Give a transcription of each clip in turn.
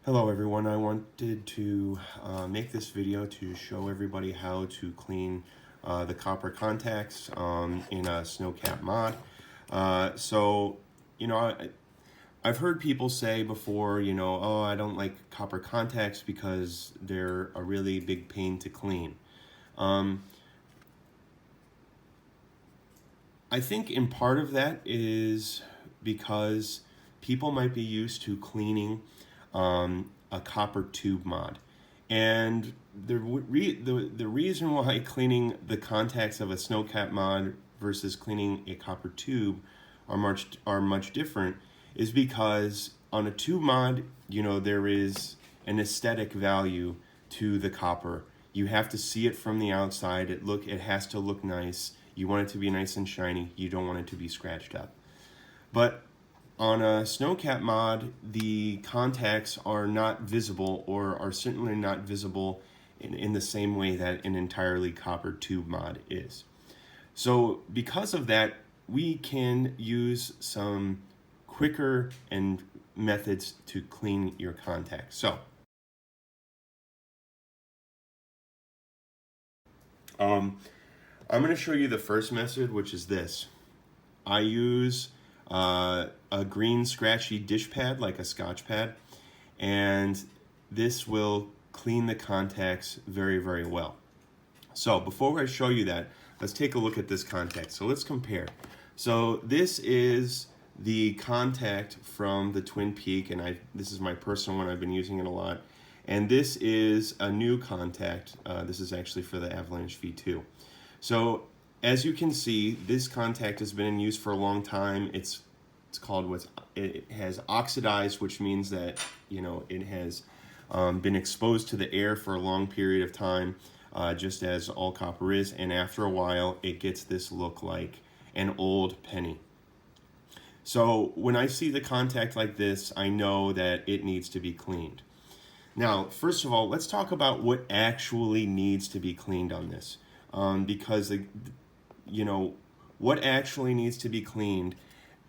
Hello everyone, I wanted to make this video to show everybody how to clean the copper contacts in a snowcat mod. So, I've heard people say before, oh, I don't like copper contacts because they're a really big pain to clean. I think in part of that is because people might be used to cleaning a copper tube mod. And the reason why cleaning the contacts of a snowcat mod versus cleaning a copper tube are much different is because on a tube mod, there is an aesthetic value to the copper. You have to see it from the outside. It has to look nice. You want it to be nice and shiny. You don't want it to be scratched up. But on a snowcat mod, the contacts are not visible, or are certainly not visible in the same way that an entirely copper tube mod is. So because of that, we can use some quicker and methods to clean your contacts. So I'm going to show you the first method, which is this. I use a green scratchy dish pad, like a Scotch pad, and this will clean the contacts very, very well. So before I show you that, let's take a look at this contact. So let's compare. So this is the contact from the Twin Peak, and this is my personal one. I've been using it a lot. And this is a new contact. This is actually for the Avalanche V2. So as you can see, this contact has been in use for a long time. It's called it has oxidized, which means that it has been exposed to the air for a long period of time, just as all copper is. And after a while, it gets this look like an old penny. So when I see the contact like this, I know that it needs to be cleaned. Now, first of all, let's talk about what actually needs to be cleaned on this, because what actually needs to be cleaned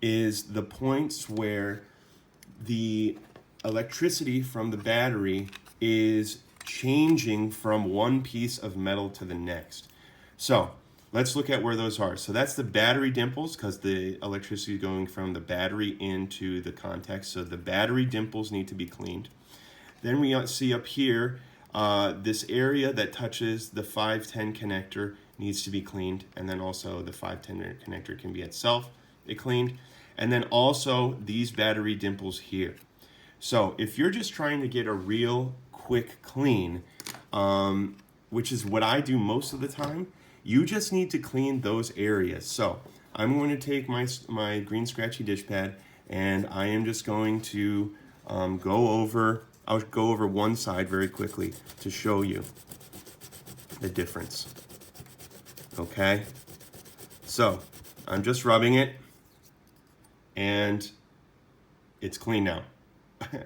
is the points where the electricity from the battery is changing from one piece of metal to the next. So let's look at where those are. So that's the battery dimples, because the electricity is going from the battery into the contact. So the battery dimples need to be cleaned. Then we see up here, this area that touches the 510 connector needs to be cleaned. And then also the 510 connector can be itself cleaned. And then also these battery dimples here. So if you're just trying to get a real quick clean, which is what I do most of the time, you just need to clean those areas. So I'm going to take my green scratchy dish pad, and I am just going to I'll go over one side very quickly to show you the difference. Okay? So I'm just rubbing it, and it's clean now.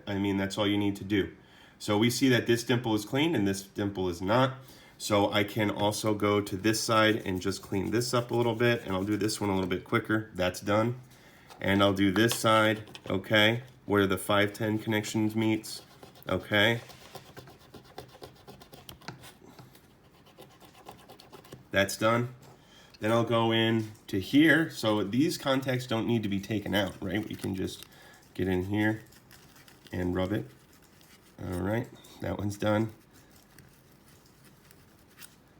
I mean, that's all you need to do. So we see that this dimple is clean and this dimple is not. So I can also go to this side and just clean this up a little bit, and I'll do this one a little bit quicker. That's done. And I'll do this side, okay, where the 510 connections meets, okay. That's done. Then I'll go in to here. So these contacts don't need to be taken out, right? We can just get in here and rub it. All right, that one's done.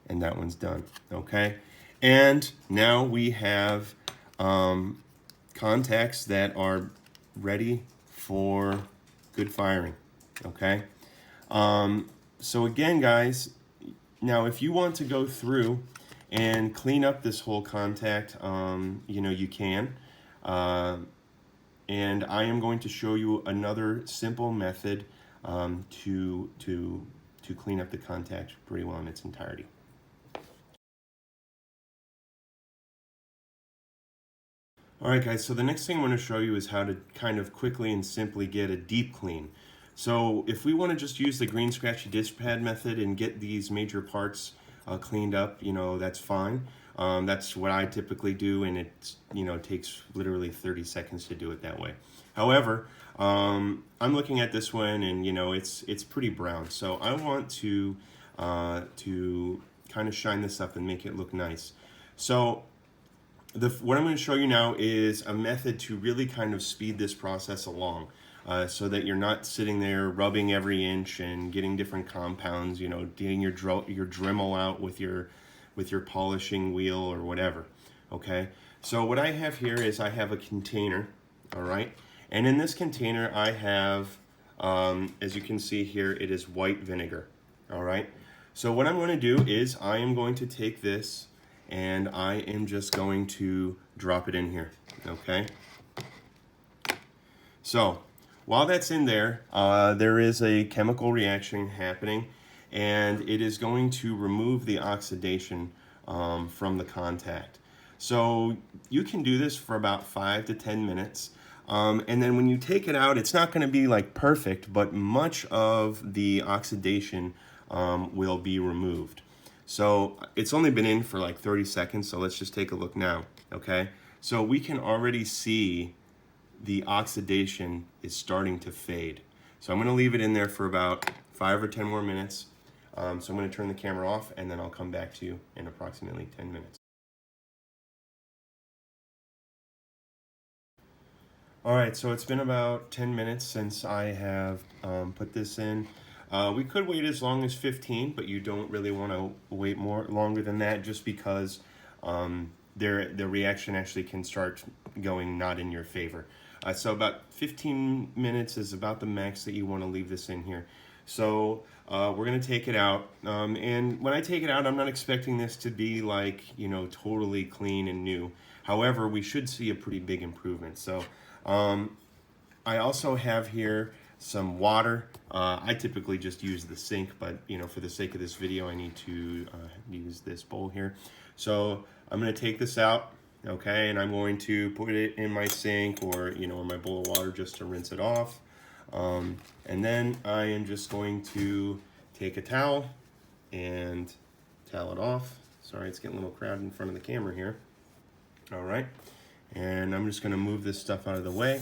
And that one's done, okay? And now we have contacts that are ready for good firing, okay? So again, guys, now if you want to go through and clean up this whole contact, you can. And I am going to show you another simple method to clean up the contact pretty well in its entirety. Alright guys, so the next thing I want to show you is how to kind of quickly and simply get a deep clean. So if we want to just use the green scratchy dish pad method and get these major parts cleaned up, that's fine. That's what I typically do, and it takes literally 30 seconds to do it that way. However, I'm looking at this one, and it's pretty brown, so I want to kind of shine this up and make it look nice. So what I'm going to show you now is a method to really kind of speed this process along, so that you're not sitting there rubbing every inch and getting different compounds, getting your Dremel out with your polishing wheel or whatever. Okay, so what I have here is I have a container, all right, and in this container I have, as you can see here, it is white vinegar, all right. So what I'm going to do is I am going to take this and I am just going to drop it in here, okay? So while that's in there, there is a chemical reaction happening, and it is going to remove the oxidation from the contact. So you can do this for about 5 to 10 minutes. And then when you take it out, it's not going to be like perfect, but much of the oxidation will be removed. So it's only been in for like 30 seconds, so let's just take a look now, okay? So we can already see the oxidation is starting to fade. So I'm going to leave it in there for about 5 or 10 more minutes. So I'm going to turn the camera off, and then I'll come back to you in approximately 10 minutes. All right, so it's been about 10 minutes since I have put this in. We could wait as long as 15, but you don't really want to wait longer than that, just because the reaction actually can start going not in your favor. So about 15 minutes is about the max that you want to leave this in here. So we're going to take it out, and when I take it out, I'm not expecting this to be like, totally clean and new. However, we should see a pretty big improvement. So I also have here some water. I typically just use the sink, but for the sake of this video, I need to use this bowl here. So I'm going to take this out, okay, and I'm going to put it in my sink or in my bowl of water just to rinse it off. And then I am just going to take a towel and towel it off. Sorry, it's getting a little crowded in front of the camera here. All right, and I'm just going to move this stuff out of the way.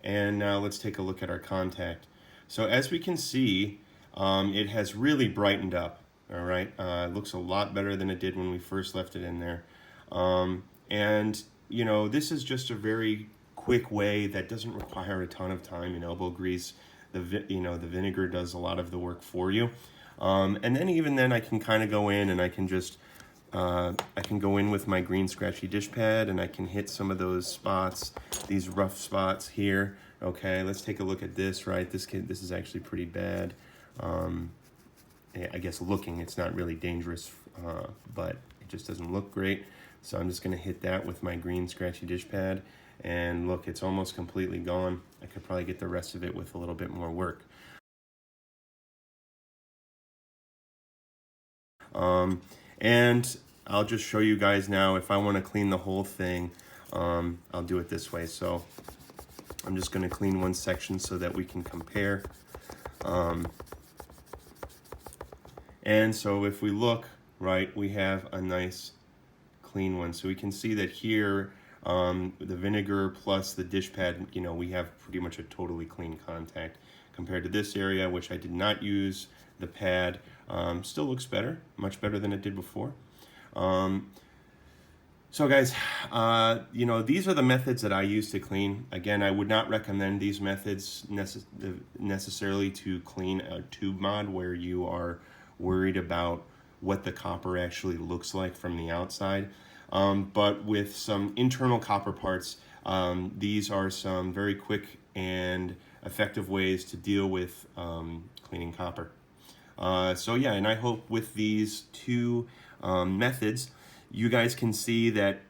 And now let's take a look at our contact. So as we can see, it has really brightened up. All right, it looks a lot better than it did when we first left it in there. And this is just a very quick way that doesn't require a ton of time and elbow grease. The vinegar does a lot of the work for you. And then even then, I can kind of go in and I can just go in with my green scratchy dish pad, and I can hit some of those spots, these rough spots here. Okay, let's take a look at this. Right, this is actually pretty bad. I guess looking, it's not really dangerous, but it just doesn't look great. So I'm just going to hit that with my green scratchy dish pad, and look, it's almost completely gone. I could probably get the rest of it with a little bit more work. And I'll just show you guys now, if I want to clean the whole thing, I'll do it this way. So I'm just going to clean one section so that we can compare. And so if we look, right, we have a nice clean one. So we can see that here, the vinegar plus the dish pad, we have pretty much a totally clean contact compared to this area, which I did not use the pad. Still looks better, much better than it did before. So guys, these are the methods that I use to clean. Again, I would not recommend these methods necessarily to clean a tube mod where you are worried about what the copper actually looks like from the outside. But with some internal copper parts, these are some very quick and effective ways to deal with cleaning copper. So yeah, and I hope with these two methods, you guys can see that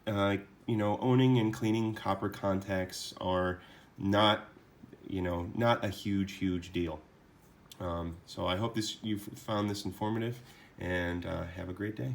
owning and cleaning copper contacts are not a huge deal. So I hope you've found this informative, and have a great day.